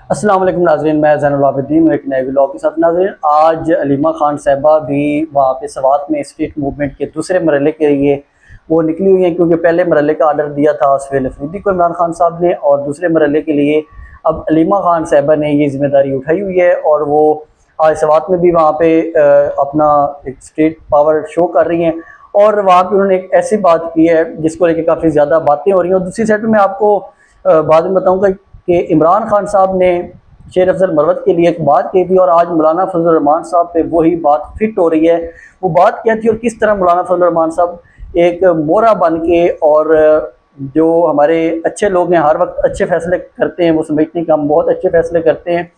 अस्सलाम वालेकुम नाज़रीन, मैं ज़ैनुल आबिदीन एक नए व्लॉग के साथ। नाज़रीन, आज अलीमा खान साहिबा भी वहाँ पे सवात में स्ट्रीट मूवमेंट के दूसरे मरहले के लिए वो निकली हुई हैं, क्योंकि पहले मरहले का आर्डर दिया था सुहेल अफरीदी को इमरान खान साहब ने, और दूसरे मरहले के लिए अब अलीमा खान साहिबा ने ये जिम्मेदारी उठाई हुई है। और वो आज सवात में भी वहाँ पे अपना एक स्ट्रीट पावर शो कर रही हैं, और वहाँ पर उन्होंने एक ऐसी बात की है जिसको लेकर काफ़ी ज़्यादा बातें हो रही हैं। और दूसरी साइड पर मैं आपको बाद में बताऊँगा कि इमरान खान साहब ने शेर अफजल मरवत के लिए एक बात कही थी, और आज मौलाना फजल रहमान साहब पे वही बात फिट हो रही है। वो बात क्या थी और किस तरह मौलाना फजल रहमान साहब एक मोहरा बन के, और जो हमारे अच्छे लोग हैं हर वक्त अच्छे फैसले करते हैं, वो समझते हैं कि हम बहुत अच्छे फैसले करते हैं,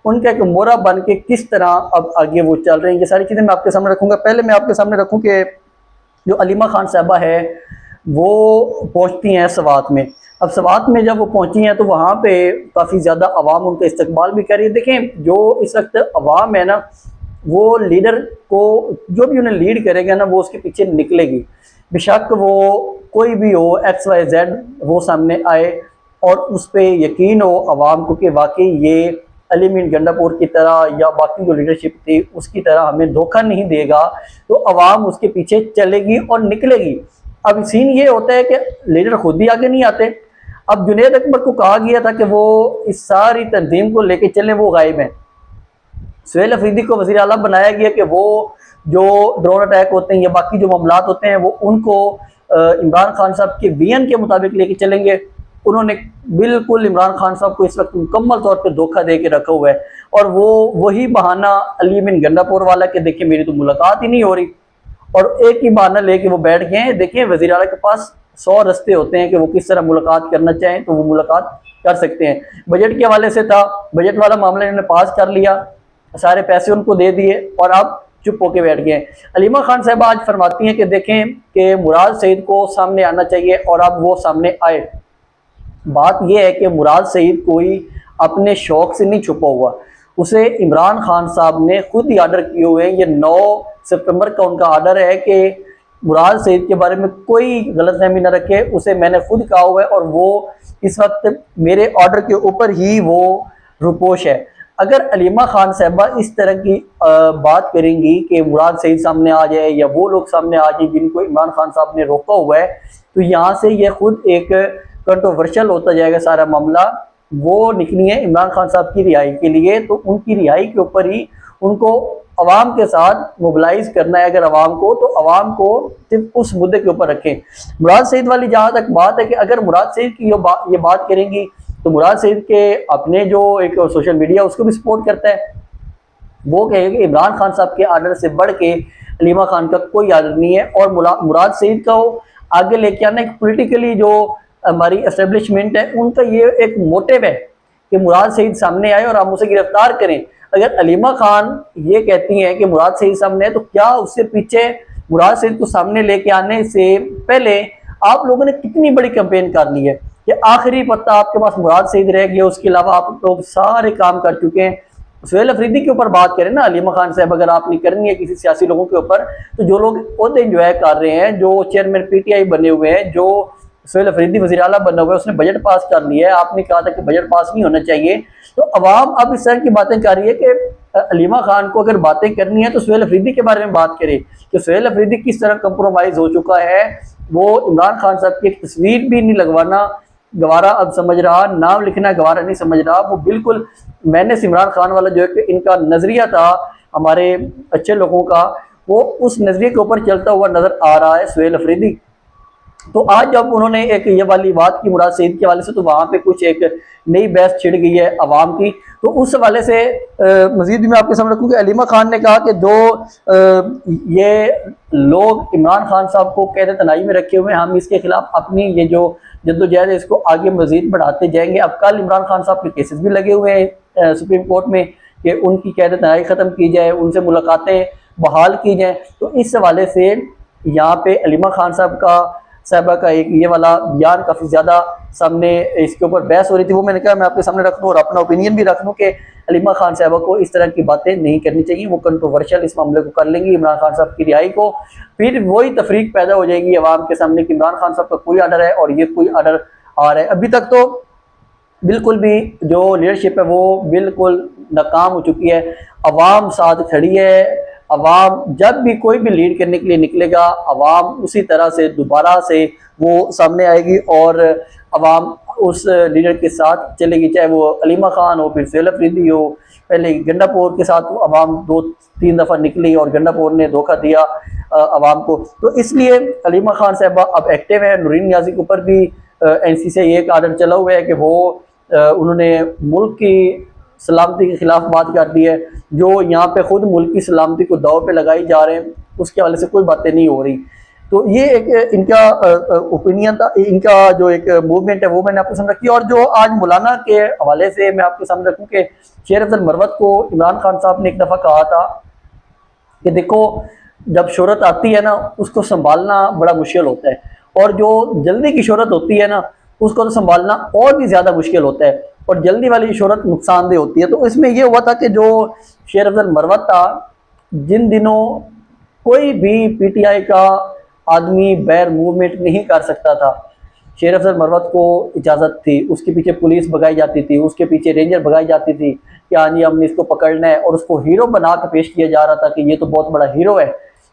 उनका एक मोहरा बन के किस तरह अब आगे वो चल रहे हैं, ये सारी चीज़ें मैं आपके सामने रखूँगा। पहले मैं आपके सामने रखूँ कि जो अलीमा खान साहबा है वो पहुँचती हैं सवात में। अब सवात में जब वो पहुंची हैं तो वहाँ पे काफ़ी ज़्यादा अवाम उनका इस्तकबाल भी कर रही है। देखें, जो इस वक्त अवाम है ना, वो लीडर को जो भी उन्हें लीड करेगा ना, वो उसके पीछे निकलेगी। बेशक वो कोई भी हो, XYZ वो सामने आए, और उस पर यकीन हो अवाम को कि वाकई ये अली मीर गंडापुर की तरह या बाकी जो लीडरशिप थी उसकी तरह हमें धोखा नहीं देगा, तो अवाम उसके पीछे चलेगी और निकलेगी। अब सीन ये होता है कि लीडर खुद ही आगे नहीं आते। अब जुनैद अकबर को कहा गया था कि वो इस सारी तंजीम को लेके चलें, वो गायब हैं। सुहेल अफरीदी को वज़ीर आला बनाया गया कि वो जो ड्रोन अटैक होते हैं या बाकी जो मामलात होते हैं वो उनको इमरान खान साहब के विजन के मुताबिक लेके चलेंगे। उन्होंने बिल्कुल इमरान खान साहब को इस वक्त मुकम्मल तौर पर धोखा दे के रखा हुआ है, और वो वही बहाना अली बिन गंडापुर वाला कि देखिए मेरी तो मुलाकात ही नहीं हो रही, और एक ही बहाना लेके वो बैठ गए हैं। देखिए, वज़ीर आला के पास 100 रास्ते होते हैं कि वो किस तरह मुलाकात करना चाहें तो वो मुलाकात कर सकते हैं। बजट के हवाले से था, बजट वाला मामला इन्होंने पास कर लिया, सारे पैसे उनको दे दिए और अब चुप होके बैठ गए। अलीमा खान साहब आज फरमाती हैं कि देखें कि मुराद सईद को सामने आना चाहिए, और अब वो सामने आए। बात यह है कि मुराद सईद कोई अपने शौक से नहीं छुपा हुआ, उसे इमरान खान साहब ने खुद ही आर्डर किए हुए हैं। ये 9 सितंबर का उनका आर्डर है कि मुराद सईद के बारे में कोई गलतफहमी न रखे, उसे मैंने खुद कहा हुआ है, और वो इस वक्त मेरे ऑर्डर के ऊपर ही वो रुपोश है। अगर अलीमा खान साहबा इस तरह की बात करेंगी कि मुराद सईद सामने आ जाए या वो लोग सामने आ जाए जिनको इमरान खान साहब ने रोका हुआ है, तो यहाँ से ये खुद एक कंट्रोवर्शियल होता जाएगा सारा मामला। वो निकली है इमरान खान साहब की रिहाई के लिए, तो उनकी रिहाई के ऊपर ही उनको अवाम के साथ मोबिलाइज करना है। अगर अवाम को, तो अवाम को सिर्फ उस मुद्दे के ऊपर रखें। मुराद सईद वाली जहाँ तक बात है कि अगर मुराद सईद की ये बात करेंगी तो मुराद सईद के अपने जो एक सोशल मीडिया उसको भी सपोर्ट करता है, वो कहेगा कि इमरान खान साहब के आर्डर से बढ़ के अलीमा खान का कोई आर्डर नहीं है। और मुराद सईद का आगे लेके आना एक पोलिटिकली जो हमारी एस्टेब्लिशमेंट है उनका ये एक मोटिव है कि मुराद सईद सामने आए और हम उसे गिरफ्तार करें। अगर अलीमा खान ये कहती हैं कि मुराद सईद सामने है, तो क्या उससे पीछे मुराद सईद को सामने लेके आने से पहले आप लोगों ने कितनी बड़ी कैंपेन कर ली है कि आखिरी पत्ता आपके पास मुराद सईद रह गया, उसके अलावा आप लोग सारे काम कर चुके हैं। सुहेल अफरीदी के ऊपर बात करें ना, अलीमा खान साहब अगर आपने करनी है किसी सियासी लोगों के ऊपर, तो जो लोग ओहदे एंजॉय कर रहे हैं, जो चेयरमैन PTI बने हुए हैं, जो सुहेल अफरीदी वज़ीर आला बना हुआ है, उसने बजट पास कर लिया है। आपने कहा था कि बजट पास नहीं होना चाहिए, तो अवाम अब इस तरह की बातें कर रही है कि अलीमा खान को अगर बातें करनी है तो सुहेल अफरीदी के बारे में बात करे कि सुहेल अफरीदी किस तरह कंप्रोमाइज़ हो चुका है। वो इमरान खान साहब की एक तस्वीर भी नहीं लगवाना गवारा अब समझ रहा, नाम लिखना गवारा नहीं समझ रहा। वो बिल्कुल मैंने इमरान खान वाला जो है कि इनका नज़रिया था हमारे अच्छे लोगों का, वो उस नज़रिए के ऊपर चलता हुआ नज़र आ रहा है सुहेल अफरीदी। तो आज जब उन्होंने एक ये वाली बात की मुराद सईद के वाले से, तो वहाँ पे कुछ एक नई बहस छिड़ गई है अवाम की। तो उस हवाले से मजीद भी मैं आपके सामने रखूँ कि अलीमा खान ने कहा कि जो ये लोग इमरान खान साहब को कैद तनाई में रखे हुए हैं, हम इसके खिलाफ अपनी ये जो जद्दोजहद है इसको आगे मजीद बढ़ाते जाएंगे। अब कल इमरान खान साहब के केसेस भी लगे हुए हैं सुप्रीम कोर्ट में कि उनकी कैद तनाई ख़त्म की जाए, उनसे मुलाकातें बहाल की जाएँ। तो इस हवाले से यहाँ पे अलीमा खान साहबा का एक ये वाला बयान काफ़ी ज़्यादा सामने इसके ऊपर बहस हो रही थी, वो मैंने कहा मैं आपके सामने रख दूँ और अपना ओपिनियन भी रख दूँ कि अलीमा खान साहबा को इस तरह की बातें नहीं करनी चाहिए। वो कंट्रोवर्शियल इस मामले को कर लेंगी इमरान खान साहब की रिहाई को, फिर वही तफरीक पैदा हो जाएगी अवाम के सामने कि इमरान खान साहब का कोई आर्डर है और ये कोई आर्डर आ रहा है। अभी तक तो बिल्कुल भी जो लीडरशिप है वो बिल्कुल नाकाम हो चुकी है। अवाम साथ खड़ी है। अवाम जब भी कोई भी लीड करने के लिए निकलेगा, अवाम उसी तरह से दोबारा से वो सामने आएगी और अवाम उस लीडर के साथ चलेगी, चाहे वो अलीमा खान हो, फिर सेल अफरीदी हो। पहले गंडापुर के साथ अवाम 2-3 दफ़ा निकली और गंडापुर ने धोखा दिया अवाम को। तो इसलिए अलीमा खान साहबा अब एक्टिव है। नूरीन नियाज़ी के ऊपर भी NC से एक आर्डर चला हुआ है कि वो उन्होंने मुल्क की सलामती के खिलाफ बात कर दी है। जो यहाँ पे खुद मुल्क की सलामती को दाव पे लगाई जा रहे हैं, उसके हवाले से कोई बातें नहीं हो रही। तो ये एक इनका ओपिनियन था, इनका जो एक मूवमेंट है वो मैंने आपको सामने रखी। और जो आज मौलाना के हवाले से मैं आपके सामने रखूँ कि शेर अफजल मरवत को इमरान खान साहब ने एक दफ़ा कहा था कि देखो, जब शोहरत आती है ना, उसको संभालना बड़ा मुश्किल होता है, और जो जल्दी की शोहरत होती है ना, उसको तो संभालना और भी ज़्यादा मुश्किल होता है, और जल्दी वाली शोहरत नुकसानदेह होती है। तो इसमें यह हुआ था कि जो शेर अफजल मरवत था, जिन दिनों कोई भी PTI का आदमी बैर मूवमेंट नहीं कर सकता था, शेर अफजल मरवत को इजाज़त थी। उसके पीछे पुलिस भगाई जाती थी, उसके पीछे रेंजर भगाई जाती थी कि हाँ जी हमने इसको पकड़ना है, और उसको हीरो बना के पेश किया जा रहा था कि ये तो बहुत बड़ा हीरो है।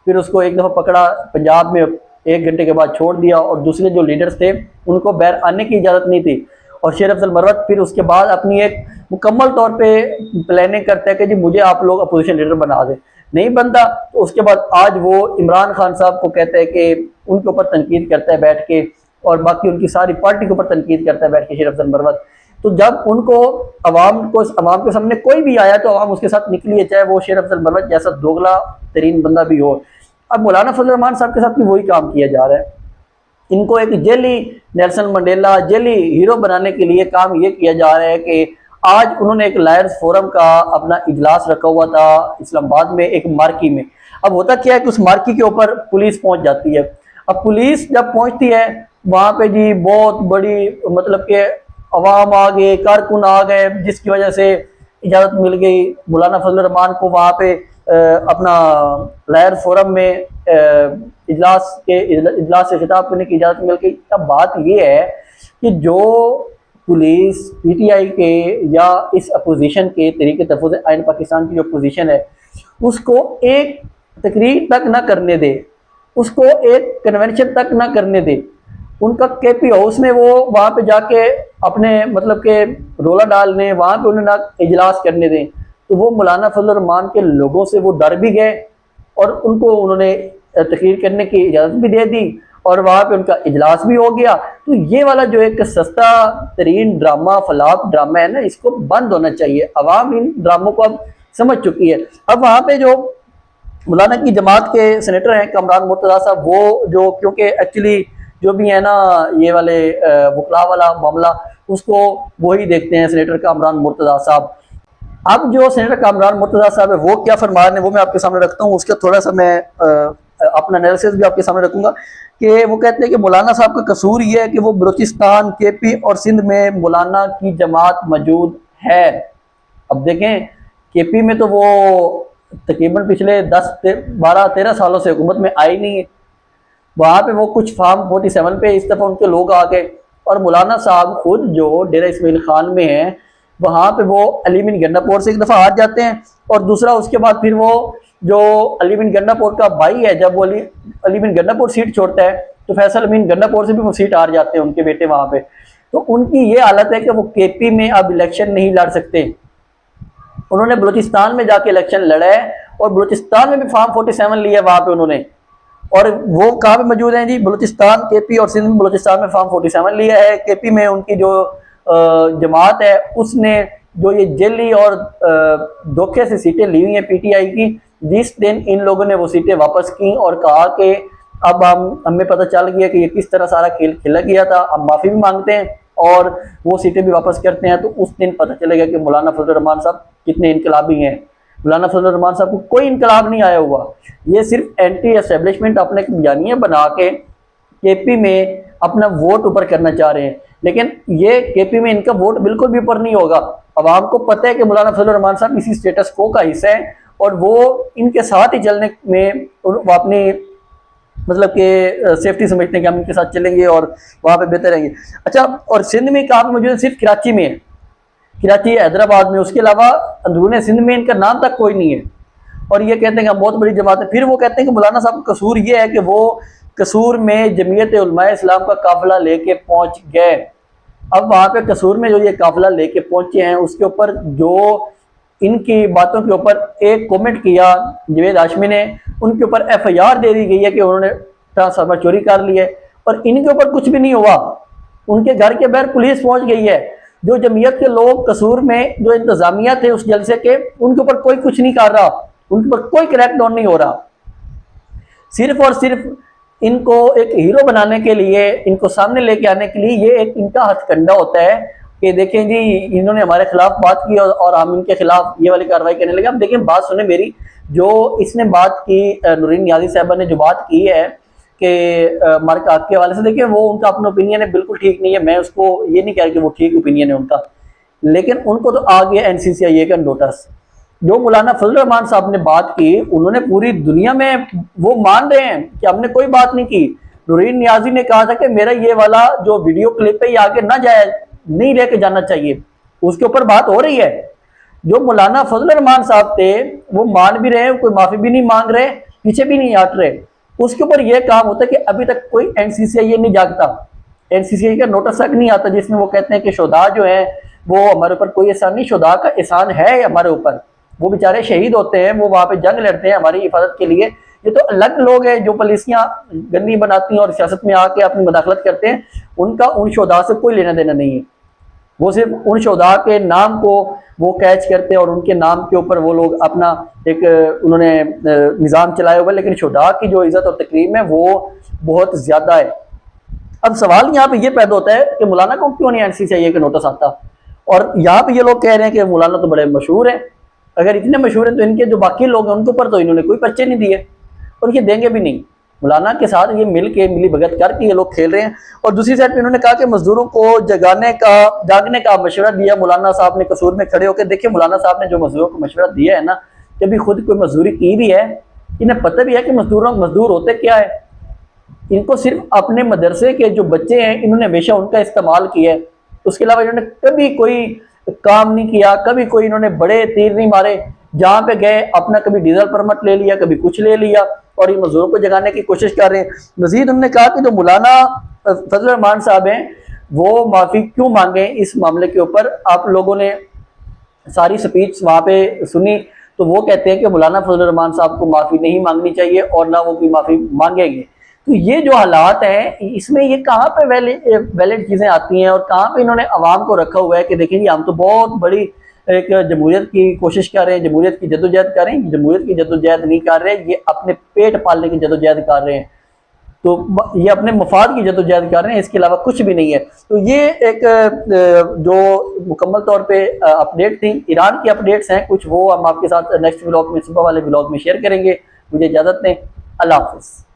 फिर उसको एक दफ़ा पकड़ा पंजाब में, 1 घंटे के बाद छोड़ दिया, और दूसरे जो लीडर्स थे उनको बैर आने की इजाज़त नहीं थी। और शेर अफजल मरवत फिर उसके बाद अपनी एक मुकम्मल तौर पे प्लानिंग करता है कि जी मुझे आप लोग अपोजिशन लीडर बना दें, नहीं बनता। तो उसके बाद आज वो इमरान खान साहब को कहता है कि उनके ऊपर तनकीद करता है बैठ के, और बाकी उनकी सारी पार्टी के ऊपर तनकीद करता है बैठ के शेर अफजल मरवत। तो जब उनको अवाम के सामने कोई भी आया तो अवाम उसके साथ निकली है, चाहे वो शेर अफजल मरवत जैसा दोगला तरीन बंदा भी हो। अब मौलाना फजल रहमान साहब के साथ भी वही काम किया जा रहा है। इनको एक jelly Nelson Mandela, jelly hero बनाने के लिए काम ये किया जा रहा है कि आज उन्होंने एक लायर्स फोरम का अपना इजलास रखा हुआ था इस्लामाबाद में, एक मार्की में। अब होता क्या है कि उस मार्की के ऊपर पुलिस पहुंच जाती है। अब पुलिस जब पहुंचती है वहां पे जी बहुत बड़ी मतलब कि अवाम आ गए, कारकुन आ गए, जिसकी वजह से इजाज़त मिल गई मौलाना फजल रहमान को वहाँ पे अपना लायर फोरम में इजलास से खिताब करने की इजाज़त मिल गई। अब बात ये है कि जो पुलिस PTI के या इस अपोजिशन के तरीके तहफ़्फ़ुज़ आइन पाकिस्तान की जो अपोजिशन है, उसको एक तकरीर तक ना करने दे, उसको एक कन्वेंशन तक ना करने दे, उनका KP हाउस में वो वहाँ पे जाके अपने मतलब के रोला डालने, वहाँ पे उन्हें ना इजलास करने दें, तो वो मौलाना फजल रहमान के लोगों से वो डर भी गए और उनको उन्होंने तकरीर करने की इजाज़त भी दे दी, और वहाँ पे उनका इजलास भी हो गया। तो ये वाला जो एक सस्ता तरीन ड्रामा, फलाप ड्रामा है ना, इसको बंद होना चाहिए। अवाम इन ड्रामों को अब समझ चुकी है। अब वहाँ पे जो मौलाना की जमात के सेनेटर हैं कामरान मुर्तज़ा साहब, वो जो क्योंकि एक्चुअली जो भी है ना ये वाले वकला वाला मामला, उसको वही देखते हैं सेनेटर कामरान मुर्तज़ा साहब। अब जो सेनेटर कामरान मुर्तज़ा साहब है वो क्या फरमा रहे हैं वो मैं आपके सामने रखता हूँ। उसका थोड़ा सा मैं अपना एनालिसिस भी आपके सामने रखूंगा कि वो कहते हैं कि मौलाना साहब का कसूर ये है कि वो बलूचिस्तान, KP और सिंध में मौलाना की जमात मौजूद है। अब देखें KP में तो वो तकरीबन पिछले 10, 12, 13 सालों से हुकूमत में आई नहीं है। वहाँ पे वो कुछ फार्म 47 पे इस दफ़ा उनके लोग आ गए, और मौलाना साहब खुद जो डेरा इस्माइल खान में है वहाँ पे वो अली बिन गंडापुर से एक दफ़ा हार जाते हैं, और दूसरा उसके बाद फिर वो जो अली बिन गंडापुर का भाई है, जब वो अली बिन गंडापुर सीट छोड़ता है तो फैसल बिन गंडापुर से भी वो सीट हार जाते हैं उनके बेटे वहाँ पे। तो उनकी ये हालत है कि वो KP में अब इलेक्शन नहीं लड़ सकते। उन्होंने बलूचिस्तान में जाके इलेक्शन लड़ा है, और बलूचिस्तान में भी फार्म 47 लिया वहाँ पे उन्होंने, और वो कहाँ पे मौजूद हैं जी, बलूचिस्तान, KP और सिंध में। बलूचिस्तान में फार्म 47 लिया है, KP में उनकी जो जमात है उसने जो ये जेली और धोखे से सीटें ली हुई हैं PTI की, जिस दिन इन लोगों ने वो सीटें वापस की और कहा कि अब हमें पता चल गया कि ये किस तरह सारा खेल खेला गया था, अब माफ़ी भी मांगते हैं और वो सीटें भी वापस करते हैं, तो उस दिन पता चलेगा कि मौलाना फजल रहमान साहब कितने इनकलाबी हैं। मौलाना फजल रहमान साहब को कोई इनकलाब नहीं आया हुआ, ये सिर्फ एंटी एस्टेब्लिशमेंट अपने बयानियाँ बना के KP में अपना वोट ऊपर करना चाह रहे हैं। लेकिन ये KP में इनका वोट बिल्कुल भी ऊपर नहीं होगा। अवाम को पता है कि मौलाना फजल रहमान साहब इसी स्टेटस को का हिस्सा है, और वो इनके साथ ही चलने में वो अपनी मतलब कि सेफ्टी समझते हैं कि हम इनके साथ चलेंगे और वहाँ पे बेहतर रहेंगे। अच्छा, और सिंध में कहाँ पे मौजूद है? सिर्फ कराची में है, कराची हैदराबाद में, उसके अलावा अंदरून सिंध में इनका नाम तक कोई नहीं है। और ये कहते हैं कि हम बहुत बड़ी जमात है। फिर वो कहते हैं कि मौलाना साहब का कसूर ये है कि वो कसूर में जमीयत उलमाए इस्लाम का काफिला लेके पहुंच गए। अब वहाँ पे कसूर में जो ये काफिला लेके पहुंचे हैं, उसके ऊपर जो इनकी बातों के ऊपर एक कमेंट किया जवेद हाशमी ने, उनके ऊपर FIR दे दी गई है कि उन्होंने ट्रांसफार्मर चोरी कर लिया है, और इनके ऊपर कुछ भी नहीं हुआ। उनके घर के बाहर पुलिस पहुंच गई है। जो जमीयत के लोग कसूर में जो इंतजामिया थे उस जलसे के, उनके ऊपर कोई कुछ नहीं कर रहा, उनके ऊपर कोई क्रैकडाउन नहीं हो रहा। सिर्फ और सिर्फ इनको एक हीरो बनाने के लिए, इनको सामने लेके आने के लिए ये एक इनका हथकंडा होता है कि देखें जी इन्होंने हमारे खिलाफ बात की और हम इनके खिलाफ ये वाली कार्रवाई करने लगे। अब देखें, बात सुने मेरी, जो इसने बात की नूरीन नियाज़ी साहबा ने जो बात की है कि मार्क आग के हवाले से, देखिए वो उनका अपना ओपिनियन है, बिल्कुल ठीक नहीं है, मैं उसको ये नहीं कह रहा कि वो ठीक ओपिनियन है उनका, लेकिन उनको तो आ गया NCCIA का नोटिस। जो मौलाना फजल रहमान साहब ने बात की, उन्होंने पूरी दुनिया में वो मान रहे हैं कि हमने कोई बात नहीं की। नूरीन नियाज़ी ने कहा था कि मेरा ये वाला जो वीडियो क्लिप है ये आगे ना जाए, नहीं लेके जाना चाहिए, उसके ऊपर बात हो रही है। जो मौलाना फजल रहमान साहब थे वो मान भी रहे हैं, कोई माफी भी नहीं मांग रहे, पीछे भी नहीं हट रहे। उसके ऊपर यह काम होता है कि अभी तक कोई NCCIA नहीं जागता, NCCIA का नोटिस तक नहीं आता, जिसमें वो कहते हैं कि शोधा जो है वो हमारे ऊपर कोई एहसान नहीं, शोधा का एहसान है हमारे ऊपर, वो बेचारे शहीद होते हैं, वो वहां पे जंग लड़ते हैं हमारी हिफाजत के लिए। ये तो अलग लोग हैं जो पॉलिसियां गंदी बनाती हैं और सियासत में आके अपनी मदाखलत करते हैं, उनका उन शोधा से कोई लेना देना नहीं है। वो सिर्फ उन शोधा के नाम को वो कैच करते हैं और उनके नाम के ऊपर वो लोग अपना एक उन्होंने निज़ाम चलाया हुआ है, लेकिन शोधा की जो इज्जत और तकरीम है वो बहुत ज़्यादा है। अब सवाल यहाँ पे ये पैदा होता है कि मौलाना को क्यों नहीं NCCIA का नोटिस आता, और यहाँ पे ये लोग कह रहे हैं कि मौलाना तो बड़े मशहूर हैं, अगर इतने मशहूर हैं तो इनके जो बाकी लोग हैं उनके ऊपर तो इन्होंने कोई पर्चे नहीं दिए और ये देंगे भी नहीं। मौलाना के साथ ये मिली भगत करके ये लोग खेल रहे हैं। और दूसरी साइड पे इन्होंने कहा कि मजदूरों को जागने का मशवरा दिया मौलाना साहब ने कसूर में खड़े होकर। देखिए मौलाना साहब ने जो मजदूरों को मशवरा दिया है ना, कभी खुद कोई मजदूरी की भी है, इन्हें पता भी है कि मजदूर होते क्या है। इनको सिर्फ अपने मदरसे के जो बच्चे हैं इन्होंने हमेशा उनका इस्तेमाल किया है, उसके अलावा इन्होंने कभी कोई काम नहीं किया, कभी कोई इन्होंने बड़े तीर नहीं मारे। जहाँ पे गए अपना कभी डीजल परमिट ले लिया, कभी कुछ ले लिया, और ये मजदूरों को जगाने की कोशिश कर रहे हैं। मजीद उन्होंने कहा कि जो मौलाना फजल रहमान साहब हैं वो माफ़ी क्यों मांगे इस मामले के ऊपर। आप लोगों ने सारी स्पीच वहाँ पे सुनी, तो वो कहते हैं कि मौलाना फजल रहमान साहब को माफ़ी नहीं मांगनी चाहिए और ना वो कोई माफ़ी मांगेंगे। तो ये जो हालात हैं इसमें ये कहाँ पे वैलिड चीज़ें आती हैं और कहाँ पे इन्होंने आवाम को रखा हुआ है कि देखिए हम तो बहुत बड़ी एक जमहूरियत की कोशिश कर रहे हैं, जमहूरियत की जदोजहद कर रहे हैं। जमहूरियत की जदोजहद नहीं कर रहे, ये अपने पेट पालने की जदोजहद कर रहे हैं, तो ये अपने मफाद की जदोजहद कर रहे हैं, इसके अलावा कुछ भी नहीं है। तो ये एक जो मुकम्मल तौर पे अपडेट थी, ईरान की अपडेट्स हैं कुछ, वो हम आपके साथ नेक्स्ट व्लॉग में, सुबह वाले व्लॉग में शेयर करेंगे। मुझे इजाज़त दें, अल्लाह हाफ़िज़।